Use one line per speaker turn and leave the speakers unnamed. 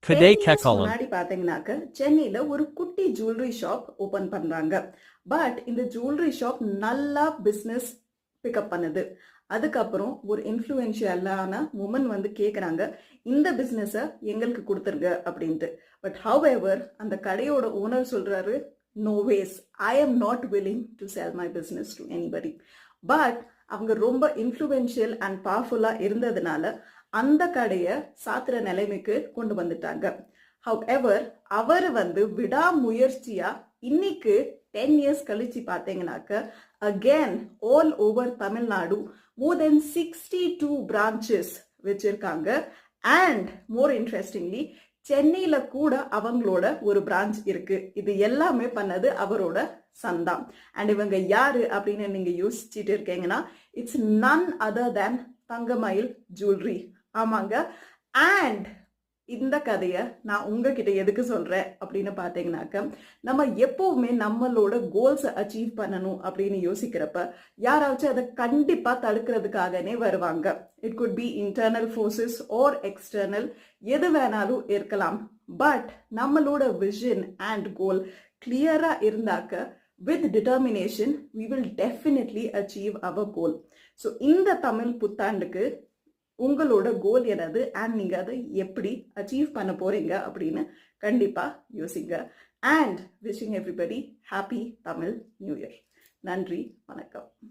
Today
10 years
Kekalam.
முன்னாடி பாத்தீங்கன்னாக்க சென்னையில ஒரு குட்டி ஜுவல்லரி ஷாப் ஓபன் பண்றாங்க. பட் இந்த ஜுவல்லரி ஷாப் நல்லா பிசினஸ் பிக்கப் பண்ணுது. அதுக்கப்புறம் ஒரு இன்ஃப்ளூயன்ஷியலான உமன் வந்து கேட்குறாங்க, இந்த பிஸ்னஸை எங்களுக்கு கொடுத்துருங்க அப்படின்ட்டு. பட் ஹவெவர் அந்த கடையோட ஓனர் சொல்றாரு, no ways, I am not willing to sell my business to anybody. But அவங்க ரொம்ப இன்ஃப்ளூயன்ஷியல் அண்ட் பவர்ஃபுல்லாக இருந்ததுனால அந்த கடையை சாத்திர நிலைமைக்கு கொண்டு வந்துட்டாங்க. ஹவெவர் அவர் வந்து விடாமுயற்சியா இன்னைக்கு 10 years கழிச்சு பார்த்தீங்கன்னாக்க அகேன் ஆல் ஓவர் தமிழ்நாடு மோர் தென் 62 பிரான்ச்சஸ் வச்சிருக்காங்க. அண்ட் மோர் இன்ட்ரெஸ்டிங்லி சென்னையில கூட அவங்களோட ஒரு பிரான்ச் இருக்கு. இது எல்லாமே பண்ணது அவரோட சந்தான். அண்ட் இவங்க யாரு அப்படின்னு நீங்க யோசிச்சுட்டு இருக்கீங்கன்னா, it's none other than Thangamayil jewellery. ஆமாங்க. அண்ட் இந்த கதையை நான் உங்ககிட்ட எதுக்கு சொல்றேன் அப்படின்னு பார்த்தீங்கன்னாக்க, நம்ம எப்பவுமே நம்மளோட கோல்ஸை அச்சீவ் பண்ணணும் அப்படின்னு யோசிக்கிறப்ப யாராச்சும் அதை கண்டிப்பாக தடுக்கிறதுக்காகனே வருவாங்க. It could be internal forces are external, எது வேணாலும் இருக்கலாம். பட் நம்மளோட விஷன் அண்ட் கோல் கிளியராக இருந்தாக்க with determination we will definitely achieve our goal. So இந்த தமிழ் புத்தாண்டுக்கு உங்களோட கோல் என்னது அண்ட் நீங்கள் அதை எப்படி அச்சீவ் பண்ண போறீங்க அப்படின்னு கண்டிப்பாக யோசிங்க. And wishing everybody happy Tamil new year. நன்றி, வணக்கம்.